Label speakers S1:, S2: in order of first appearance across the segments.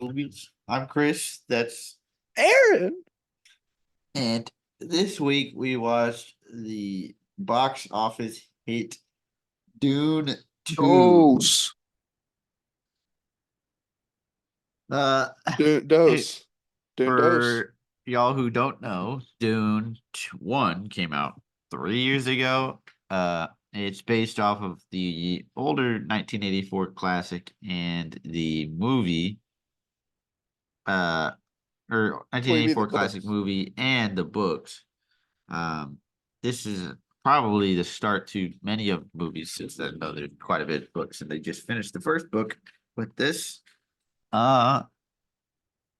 S1: Movies. I'm Chris. That's
S2: Aaron.
S1: and this week we watched the box office hit Dune 2.
S2: Dose.
S1: Uh it,
S2: Dose. Dose.
S1: for y'all who don't know, Dune 1 came out 3 years ago. It's based off of the older 1984 classic and the movie uh or
S2: What do you mean the
S1: 1984 classic
S2: books?
S1: movie and the books. Um, this is probably the start to many of the movies since then, though there's quite a bit of books, and they just finished the first book with this. Uh,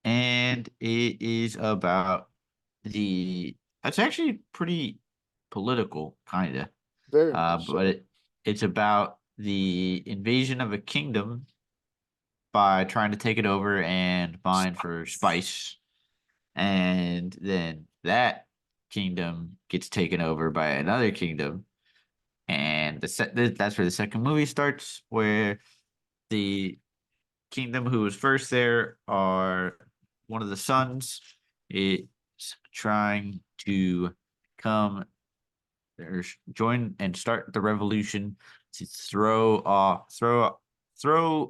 S1: and it is about the. It's actually pretty political, kind of.
S2: Very much
S1: But
S2: so.
S1: it's about the invasion of a kingdom by trying to take it over and mine for spice, and then that kingdom gets taken over by another kingdom. And that's where the second movie starts, where the kingdom who was first there are one of the sons is trying to come or join and start the revolution to throw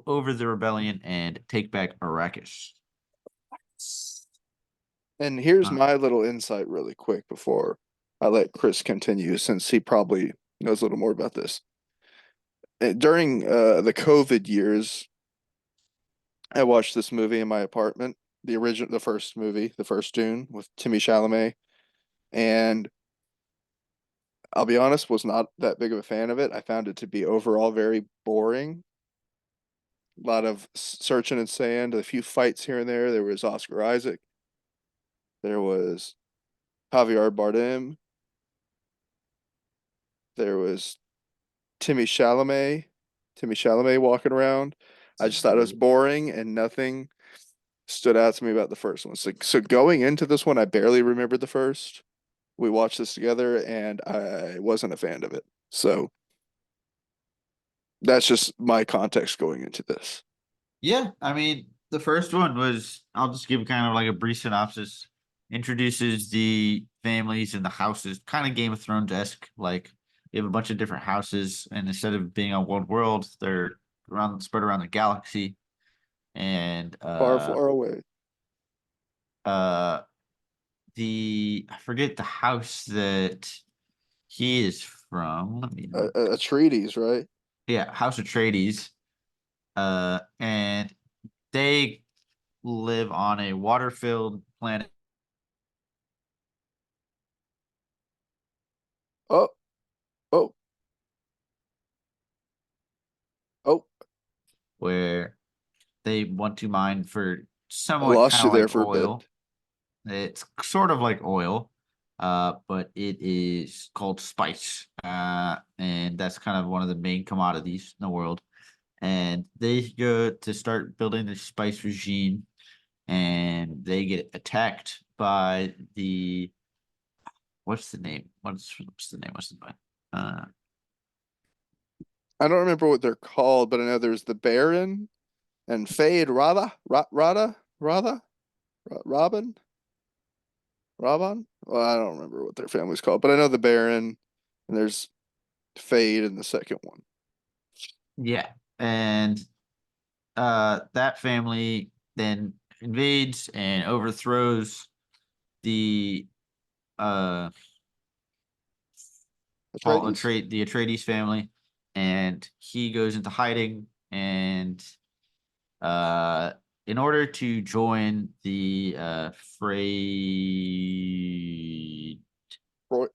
S1: over the rebellion and take back Arrakis.
S2: And here's
S1: Uh,
S2: my little insight really quick before I let Chris continue, since he probably knows a little more about this. During the COVID years, I watched this movie in my apartment, the first movie, the first Dune with Timmy Chalamet, and I'll be honest, was not that big of a fan of it. I found it to be overall very boring. A lot of searching in sand, a few fights here and there. There was Oscar Isaac. There was Javier Bardem. There was Timmy Chalamet. Timmy Chalamet walking around. I just thought it was boring and nothing stood out to me about the first one. So going into this one, I barely remembered the first. We watched this together and I wasn't a fan of it. So that's just my context going into this.
S1: Yeah, I mean, the first one was, I'll just give kind of like a brief synopsis. Introduces the families and the houses, kind of Game of Thrones-esque. Like, you have a bunch of different houses, and instead of being on one world, they're spread around the galaxy. And
S2: Far, far away.
S1: uh I forget the house that he is from. Let me
S2: A
S1: look.
S2: treatise, right?
S1: Yeah, House Atreides. And they live on a water-filled planet
S2: Oh, oh, oh.
S1: where they want to mine for
S2: I
S1: somewhat
S2: lost
S1: kind
S2: you
S1: of
S2: there
S1: like
S2: for a bit.
S1: oil. It's sort of like oil, but it is called spice. And that's kind of one of the main commodities in the world. And they go to start building the spice regime, and they get attacked by the what's the name? What's the name? What's the name? Uh,
S2: I don't remember what they're called, but I know there's the Baron and Fade Robin, Robin. Well, I don't remember what their family's called, but I know the Baron and there's Fade in the second one.
S1: yeah, and that family then invades and overthrows the uh
S2: Atreides?
S1: The Atreides family, and he goes into hiding. And uh in order to join the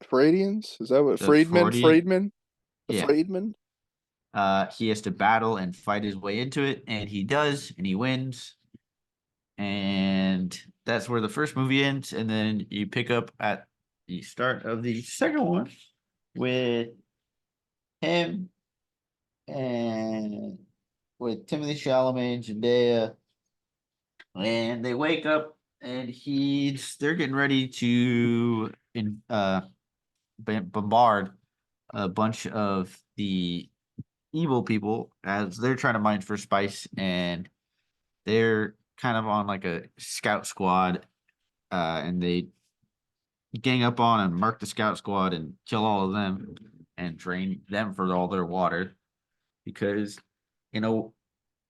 S2: Freudians? Is that what
S1: the
S2: Friedman?
S1: Freudian,
S2: Friedman? The
S1: yeah,
S2: Friedman?
S1: he has to battle and fight his way into it, and he does, and he wins. And that's where the first movie ends, and then you pick up at the start of the second one with him and with Timothy Chalamet and Zendaya, and they wake up and they're getting ready to bombard a bunch of the evil people as they're trying to mine for spice, and they're kind of on like a scout squad, and they gang up on and mark the scout squad and kill all of them and drain them for all their water because in a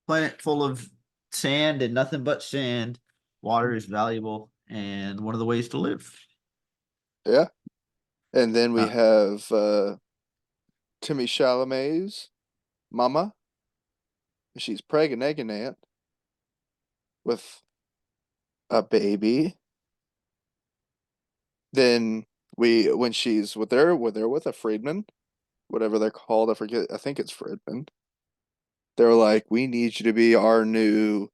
S1: planet full of sand and nothing but sand, water is valuable and one of the ways to live.
S2: Yeah. And then we
S1: Uh,
S2: have Timmy Chalamet's mama. She's pregnant with a baby. Then when she's with a freedman, whatever they're called, I forget. I think it's freedman. They're like, we need you to be our new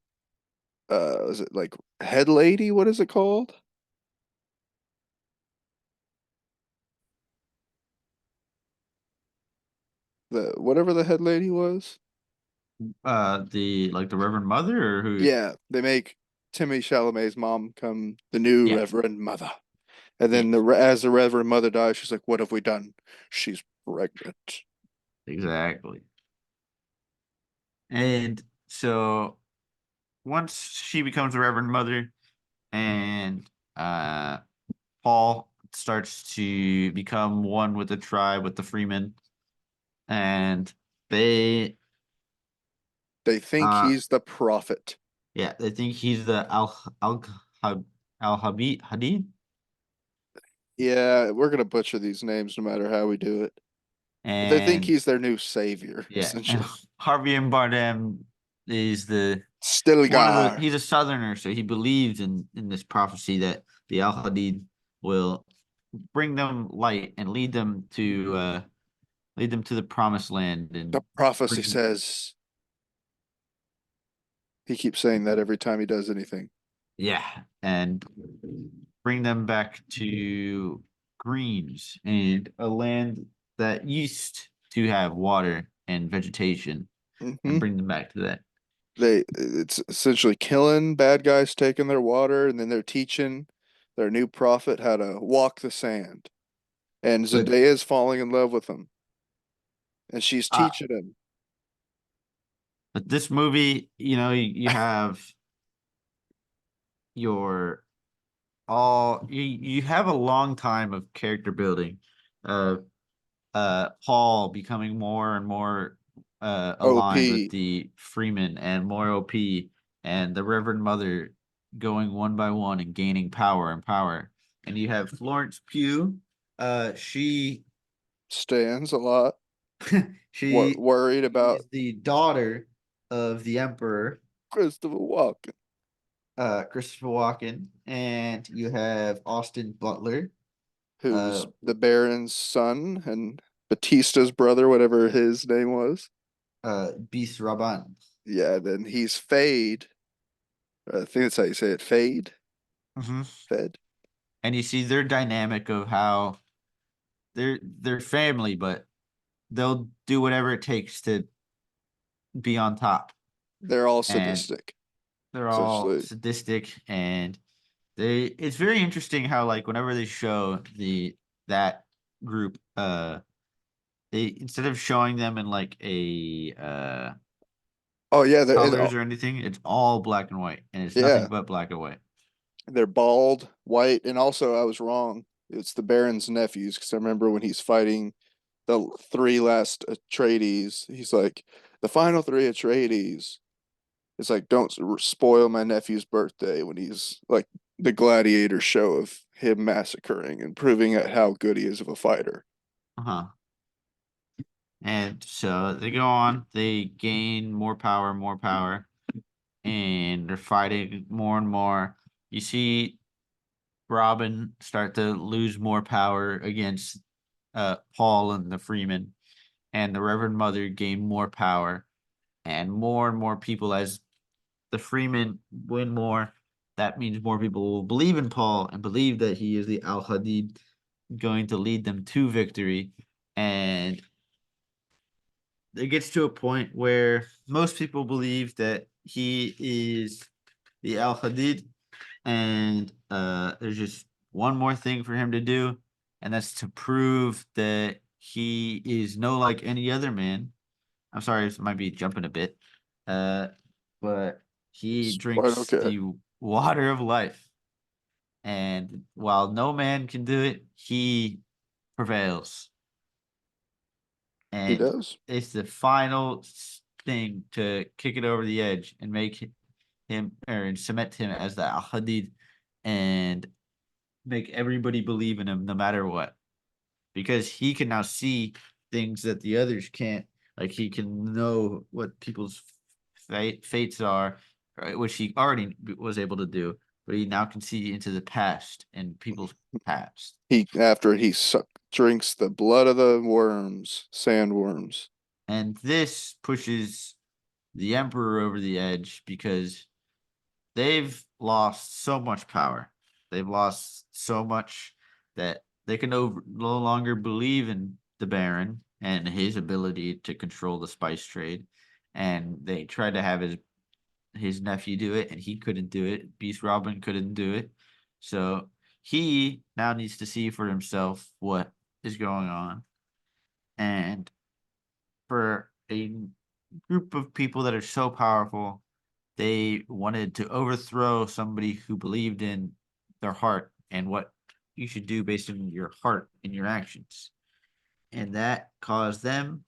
S2: is it like head lady? What is it called? The whatever the head lady was.
S1: the like the Reverend Mother or who?
S2: Yeah, they make Timmy Chalamet's mom come the new
S1: Yeah,
S2: Reverend Mother. And
S1: yeah,
S2: then as the Reverend Mother dies, she's like, "What have we done? She's pregnant."
S1: exactly. And so once she becomes the Reverend Mother, and uh, Paul starts to become one with the tribe, with the Freemen, and they,
S2: They think
S1: uh,
S2: he's the prophet.
S1: yeah, they think he's the Al Hadid,
S2: Yeah, we're gonna butcher these names no matter how we do it. But they think
S1: and
S2: he's their new savior,
S1: yeah, and
S2: essentially.
S1: Harvey and Bardem is the one of the
S2: Stilgar,
S1: he's a Southerner, so he believes in this prophecy that the Al Hadid will bring them light and lead them to the promised land
S2: the
S1: and
S2: prophecy
S1: bring
S2: says he keeps saying that every time he does anything.
S1: yeah and bring them back to Greens and a land that used to have water and vegetation and
S2: Hmm
S1: bring them back to that.
S2: It's essentially killing bad guys, taking their water, and then they're teaching their new prophet how to walk the sand. And
S1: But
S2: Zendaya's falling in love with him, and she's
S1: uh
S2: teaching him.
S1: but this movie, you have your you have a long time of character building. Uh Paul becoming more and more aligned with
S2: OP
S1: the Freeman and more OP, and the Reverend Mother going one by one and gaining power and power. And you have Florence Pugh. She
S2: stands a lot.
S1: she
S2: Worried about
S1: is the daughter of the Emperor,
S2: Christopher Walken,
S1: Christopher Walken, and you have Austin Butler,
S2: who's
S1: uh,
S2: the Baron's son and Batista's brother, whatever his name was.
S1: Beast Raban.
S2: Yeah, then he's Fade. I think that's how you say it. Fade?
S1: Mhm.
S2: Fed?
S1: And you see their dynamic of how they're family, but they'll do whatever it takes to be on top.
S2: They're all
S1: And
S2: sadistic,
S1: they're all
S2: essentially.
S1: sadistic and they it's very interesting how like whenever they show that group they instead of showing them in like a
S2: Oh yeah,
S1: colors or anything, it's all black and white and it's nothing
S2: yeah,
S1: but black and white.
S2: they're bald, white, and also I was wrong. It's the Baron's nephews because I remember when he's fighting the three last Atreides, he's like, the final three Atreides. It's like, don't spoil my nephew's birthday when he's like the gladiator show of him massacring and proving how good he is of a fighter.
S1: Uh-huh. And so they go on, they gain more power, and they're fighting more and more. You see Robin start to lose more power against Paul and the Freeman, and the Reverend Mother gain more power, and more people as the Freemen win more. That means more people will believe in Paul and believe that he is the Al Hadid going to lead them to victory. And it gets to a point where most people believe that he is the Al Hadid, and there's just one more thing for him to do, and that's to prove that he is no like any other man. I'm sorry, this might be jumping a bit, uh, but He
S2: It's quite
S1: drinks
S2: okay.
S1: the water of life. And while no man can do it, he prevails.
S2: He
S1: And
S2: does.
S1: it's the final thing to kick it over the edge and make him or cement him as the Al Hadid and make everybody believe in him no matter what. Because he can now see things that the others can't. Like he can know what people's fates are, right, which he already was able to do, but he now can see into the past and people's past.
S2: He after he drinks the blood of the worms, sandworms.
S1: And this pushes the Emperor over the edge because they've lost so much power. They've lost so much that they can no longer believe in the Baron and his ability to control the spice trade. And they tried to have his nephew do it, and he couldn't do it. Beast Robin couldn't do it. So he now needs to see for himself what is going on. And for a group of people that are so powerful, they wanted to overthrow somebody who believed in their heart and what you should do based on your heart and your actions. And that caused them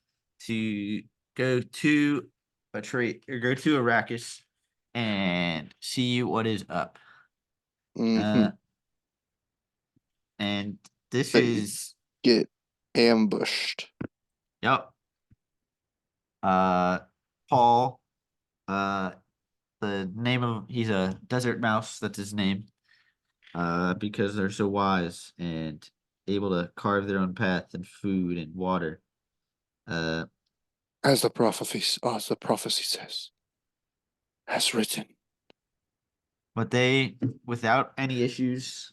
S1: to go to a trade or go to Arrakis and see what is up.
S2: Mm-hmm.
S1: Uh, and this
S2: They
S1: is
S2: get ambushed.
S1: yep. Uh, Paul. Uh, the name of he's a desert mouse. That's his name. Because they're so wise and able to carve their own path and food and water. Uh,
S2: As the prophecy says, as written.
S1: but they, without any issues,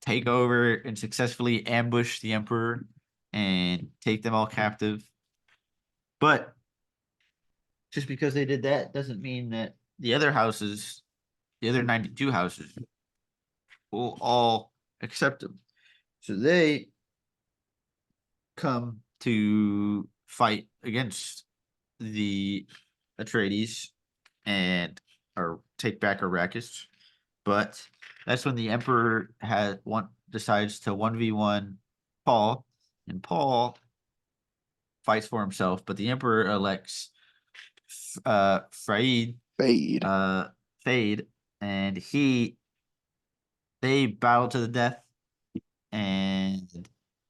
S1: take over and successfully ambush the emperor and take them all captive. But just because they did that doesn't mean that the other houses, the other 92 houses, will all accept them. So they come to fight against the Atreides and or take back Arrakis. But that's when the Emperor had one decides to 1v1 Paul, and Paul fights for himself, but the Emperor elects Fraid
S2: Fade.
S1: uh Fade, and they battle to the death, and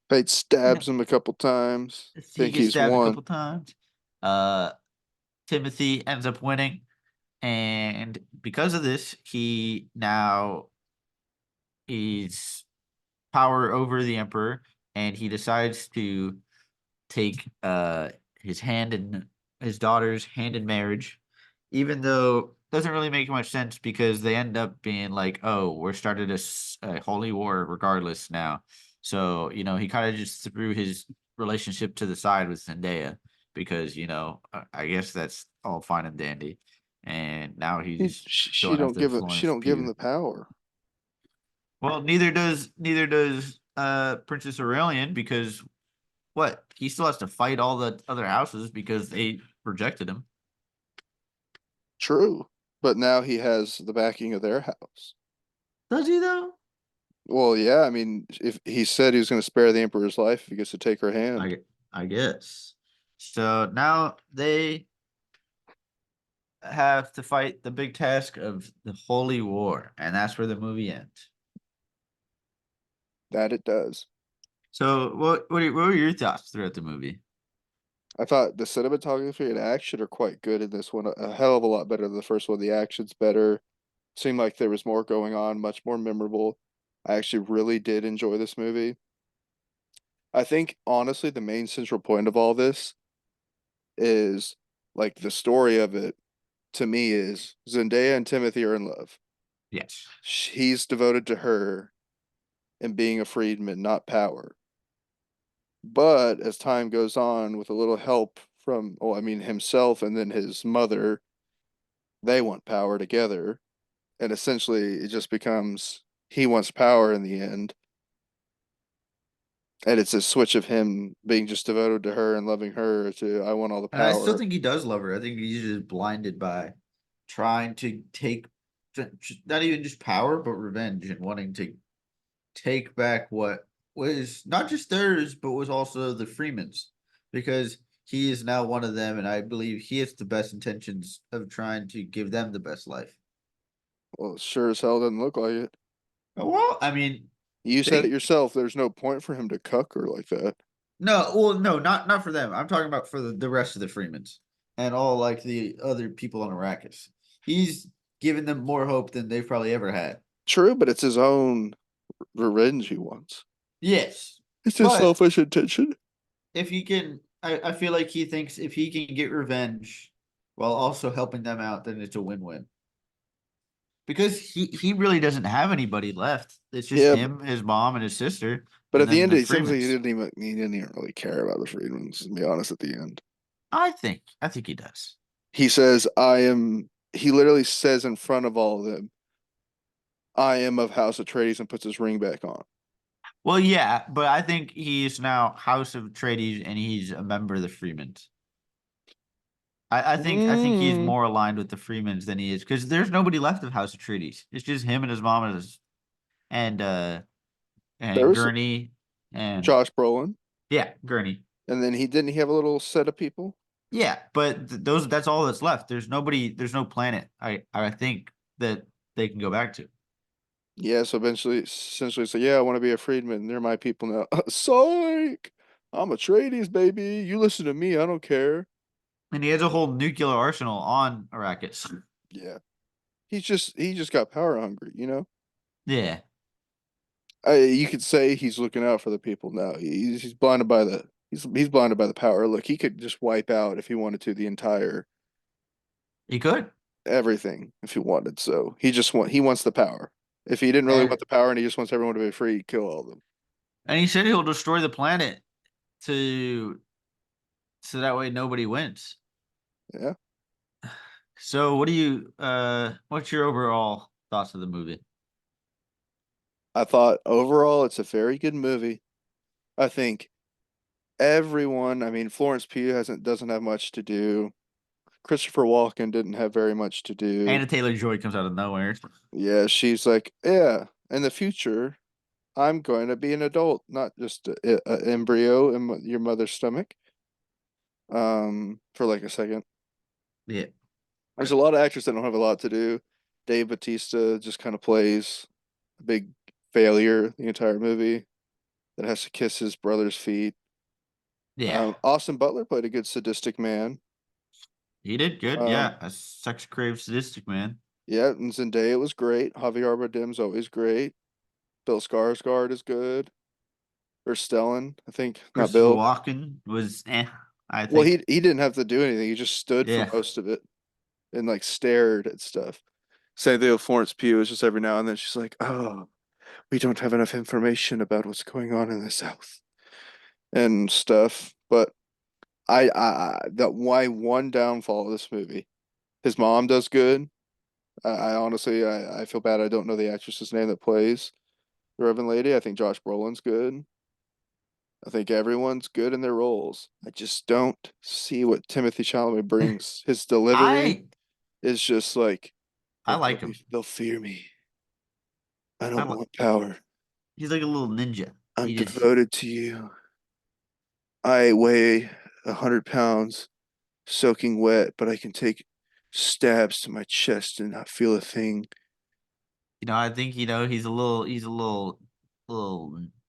S2: Fade
S1: yeah,
S2: stabs him a couple times.
S1: he
S2: Think
S1: gets
S2: he's
S1: stabbed a
S2: won.
S1: couple times. Uh Timothy ends up winning, and because of this, he now is power over the emperor, and he decides to take his hand in his daughter's hand in marriage, even though it doesn't really make much sense because they end up being like, oh, we're started a holy war regardless now. So he kind of just threw his relationship to the side with Zendaya because I guess that's all fine and dandy, and now he's
S2: She
S1: going
S2: don't
S1: after
S2: give it. She
S1: Florence
S2: don't give him
S1: Pugh.
S2: the power.
S1: Well, neither does Princess Aurelian because what? He still has to fight all the other houses because they rejected him.
S2: True, but now he has the backing of their house.
S1: Does he though?
S2: Well, yeah. I mean, if he said he was going to spare the emperor's life, if he gets to take her hand.
S1: I guess. So now they have to fight the big task of the Holy War, and that's where the movie ends.
S2: That it does.
S1: So what were your thoughts throughout the movie?
S2: I thought the cinematography and action are quite good in this one. A hell of a lot better than the first one. The action's better. Seemed like there was more going on, much more memorable. I actually really did enjoy this movie. I think honestly, the main central point of all this is like the story of it to me is Zendaya and Timothy are in love.
S1: Yes.
S2: He's devoted to her and being a freedman, not power. But as time goes on, with a little help from, well, I mean, himself and then his mother, they want power together. And essentially, it just becomes he wants power in the end. And it's a switch of him being just devoted to her and loving her to I want all the
S1: And I still
S2: power.
S1: think he does love her. I think he's just blinded by trying to take not even just power, but revenge and wanting to take back what was not just theirs, but was also the Freeman's, because he is now one of them, and I believe he has the best intentions of trying to give them the best life.
S2: Well, it sure as hell doesn't look like it.
S1: Well, I mean,
S2: You said it
S1: they
S2: yourself. There's no point for him to cuck her like that.
S1: no, well, no, not for them. I'm talking about for the rest of the Freemans and all like the other people on Arrakis. He's given them more hope than they've probably ever had.
S2: True, but it's his own revenge he wants.
S1: Yes,
S2: It's his
S1: but
S2: selfish intention.
S1: if he can, I feel like he thinks if he can get revenge while also helping them out, then it's a win-win. Because he really doesn't have anybody left. It's just
S2: Yeah,
S1: him, his mom, and his sister,
S2: but
S1: and
S2: at the
S1: then
S2: end,
S1: the
S2: it seems like
S1: Freemans.
S2: he didn't even really care about the Freedmans. To be honest, at the end,
S1: I think he does.
S2: he says, "I am." He literally says in front of all of them, "I am of House Atreides," and puts his ring back on.
S1: Well, yeah, but I think he's now House of Atreides and he's a member of the Freemans. I think he's
S2: Mm,
S1: more aligned with the Freemans than he is because there's nobody left of House of Atreides. It's just him and his mom and
S2: there
S1: and
S2: was
S1: Gurney and
S2: Josh Brolin,
S1: yeah, Gurney.
S2: and then he didn't he have a little set of people.
S1: Yeah, but those that's all that's left. There's nobody, there's no planet I think that they can go back to.
S2: Yeah, so essentially, say, yeah, I want to be a freedman. They're my people now. Psych! I'm a Atreides, baby. You listen to me. I don't care.
S1: And he has a whole nuclear arsenal on Arrakis.
S2: Yeah, he just got power hungry. You know,
S1: Yeah,
S2: you could say he's looking out for the people now. He's blinded by the he's blinded by the power. Look, he could just wipe out if he wanted to the entire
S1: he could.
S2: everything if he wanted. So he wants the power. If he didn't really want
S1: And
S2: the power and he just wants everyone to be free, he'd kill all of them.
S1: and he said he'll destroy the planet to so that way nobody wins.
S2: Yeah,
S1: So what do you what's your overall thoughts of the movie?
S2: I thought overall it's a very good movie. I think everyone, I mean, Florence Pugh hasn't doesn't have much to do. Christopher Walken didn't have very much to do.
S1: Anna Taylor-Joy comes out of nowhere.
S2: Yeah, she's like, yeah, in the future, I'm going to be an adult, not just a embryo in your mother's stomach. For like a second.
S1: Yeah.
S2: There's a lot of actors that don't have a lot to do. Dave Bautista just kind of plays a big failure the entire movie that has to kiss his brother's feet.
S1: Yeah.
S2: Austin Butler played a good sadistic man.
S1: He did good.
S2: Um,
S1: Yeah. A sex craved sadistic man.
S2: yeah, and Zendaya was great. Javier Bardem's always great. Bill Skarsgård is good. Or Stellan, I think, not
S1: Christopher
S2: Bill.
S1: Walken was I
S2: Well,
S1: think.
S2: he didn't have to do anything. He just stood for
S1: Yeah.
S2: most of it and like stared at stuff. Same thing with Florence Pugh. It's just every now and then she's like, "Oh, we don't have enough information about what's going on in the South and stuff." But that why one downfall of this movie. His mom does good. I honestly, I feel bad. I don't know the actress's name that plays the Reverend Lady. I think Josh Brolin's good. I think everyone's good in their roles. I just don't see what Timothy Chalamet brings. His delivery
S1: I
S2: is just like
S1: I like him.
S2: they'll fear me. I
S1: I
S2: don't
S1: like
S2: want power.
S1: he's like a little ninja.
S2: I'm
S1: He just
S2: devoted to you. I weigh 100 pounds, soaking wet, but I can take stabs to my chest and not feel a thing.
S1: I think he's a little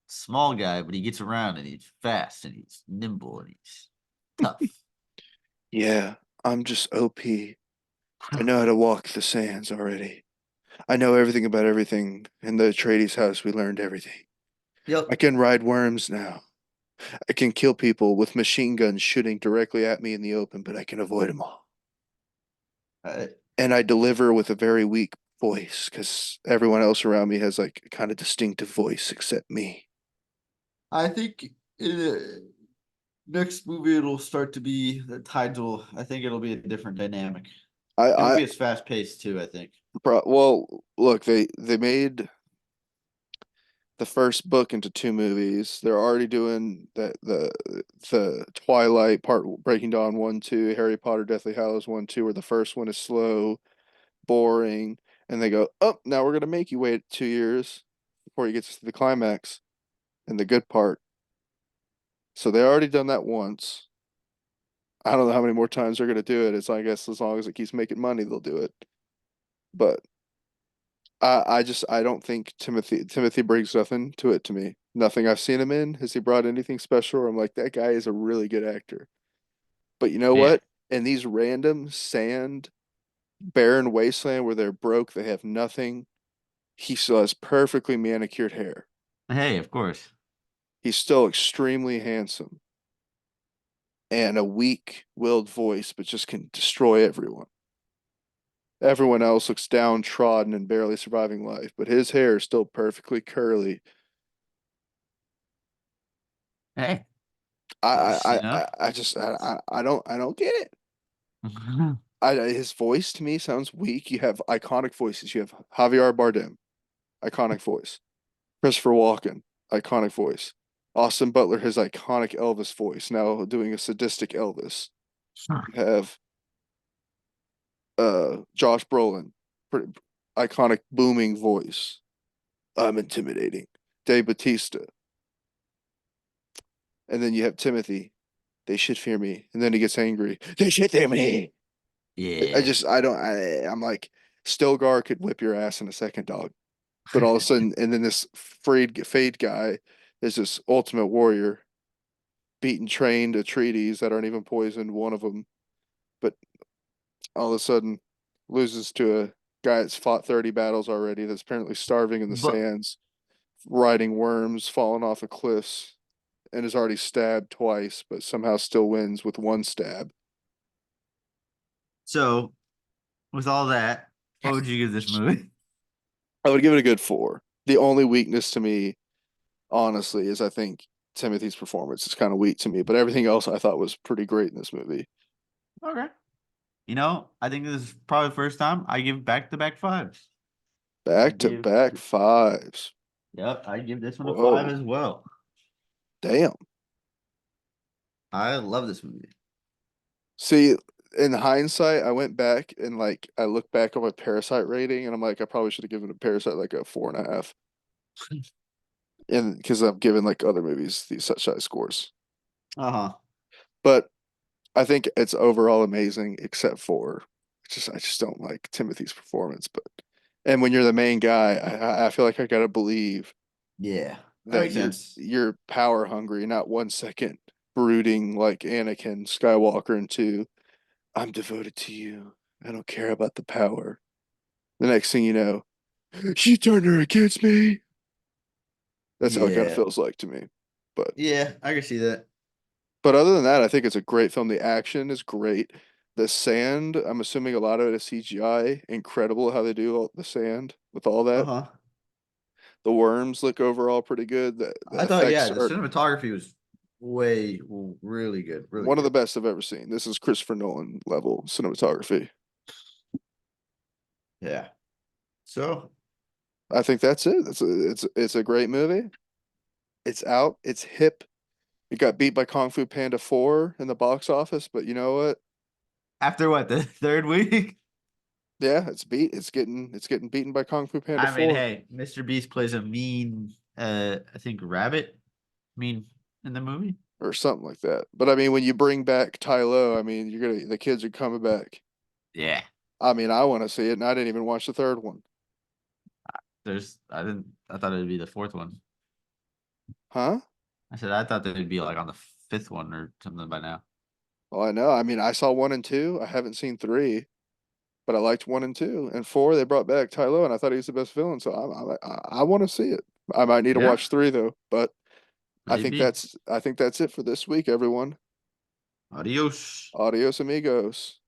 S1: small guy, but he gets around and he's fast and he's nimble and he's tough.
S2: Yeah, I'm just OP. I know how to walk the sands already. I know everything about everything. In the Atreides house, we learned everything. I
S1: Yep.
S2: can ride worms now. I can kill people with machine guns shooting directly at me in the open, but I can avoid them all.
S1: I,
S2: And I deliver with a very weak voice because everyone else around me has like a kind of distinctive voice except me.
S1: I think in the next movie it'll start to be the tides will. I think it'll be a different dynamic. It won't
S2: I
S1: be as fast paced too. I think.
S2: well, look, they made the first book into two movies. They're already doing the Twilight part, Breaking Dawn 1, 2, Harry Potter Deathly Hallows 1, 2, where the first one is slow, boring, and they go, oh, now we're gonna make you wait 2 years before you get to the climax and the good part. So they already done that once. I don't know how many more times they're gonna do it. It's I guess as long as it keeps making money, they'll do it. But I don't think Timothy brings nothing to it to me. Nothing I've seen him in. Has he brought anything special? I'm like, that guy is a really good actor. But you know
S1: Yeah.
S2: what? In these random sand, barren wasteland where they're broke, they have nothing, he still has perfectly manicured hair.
S1: Hey, of course.
S2: He's still extremely handsome and a weak-willed voice, but just can destroy everyone. Everyone else looks downtrodden and barely surviving life, but his hair is still perfectly curly.
S1: Hey, just
S2: I don't get it. His voice to me sounds weak. You have iconic voices. You have Javier Bardem, iconic voice. Christopher Walken, iconic voice. Austin Butler, his iconic Elvis voice, now doing a sadistic Elvis. You have Josh Brolin, pretty, iconic booming voice. I'm intimidating. Dave Batista. And then you have Timothy. They should fear me. And then he gets angry. They should fear me.
S1: Yeah.
S2: I'm like, Stilgar could whip your ass in a second, dog. But all of a sudden, and then this Fade guy is this ultimate warrior, beaten trained Atreides that aren't even poisoned, one of them. But all of a sudden, loses to a guy that's fought 30 battles already, that's apparently starving in the
S1: But
S2: sands, riding worms, falling off of cliffs, and is already stabbed twice, but somehow still wins with one stab.
S1: so with all that, what would you give this movie?
S2: I would give it a good 4. The only weakness to me, honestly, is I think Timothy's performance is kind of weak to me, but everything else I thought was pretty great in this movie.
S1: Okay. I think this is probably the first time I give back-to-back fives. I
S2: Back to
S1: give,
S2: back fives.
S1: yep, I give this one a five
S2: Whoa.
S1: as well.
S2: Damn.
S1: I love this movie.
S2: See, in hindsight, I went back and like I looked back on my Parasite rating and I'm like, I probably should have given a Parasite like a 4.5. And because I've given like other movies these such high scores.
S1: Uh-huh.
S2: But I think it's overall amazing, except for I just don't like Timothy's performance. But and when you're the main guy, I feel like I gotta believe
S1: Yeah, that
S2: that
S1: makes sense.
S2: you're power hungry, not 1 second brooding like Anakin Skywalker into I'm devoted to you. I don't care about the power. The next thing you know, she turned her against me. That's how it kind of
S1: Yeah.
S2: feels like to me. But
S1: Yeah, I can see that.
S2: other than that, I think it's a great film. The action is great. The sand, I'm assuming a lot of it is CGI. Incredible how they do all the sand with all that.
S1: Uh-huh.
S2: The worms look overall pretty good. The
S1: I thought, yeah,
S2: effects
S1: the
S2: are
S1: cinematography was really good, really
S2: one of the
S1: good.
S2: best I've ever seen. This is Christopher Nolan level cinematography.
S1: Yeah. So,
S2: I think that's it. It's a great movie. It's out. It's hip. It got beat by Kung Fu Panda 4 in the box office, but you know what?
S1: after what, the third week?
S2: Yeah, it's beat. It's getting beaten by Kung Fu Panda
S1: I mean,
S2: 4
S1: hey, Mr. Beast plays a mean, I think rabbit, mean in the movie.
S2: or something like that. But I mean, when you bring back Tai Lo, I mean, the kids are coming back.
S1: Yeah.
S2: I mean, I want to see it, and I didn't even watch the third one.
S1: I thought it'd be the fourth one.
S2: Huh?
S1: I said, I thought they'd be like on the fifth one or something by now.
S2: Well, I know. I mean, I saw 1 and 2. I haven't seen 3, but I liked 1 and 2. And 4, they brought back Tai Lo, and I thought he was the best villain. So I want to see it. I might need to
S1: Yeah,
S2: watch 3 though. But
S1: maybe.
S2: I think that's it for this week, everyone.
S1: Adios.
S2: Adios, amigos.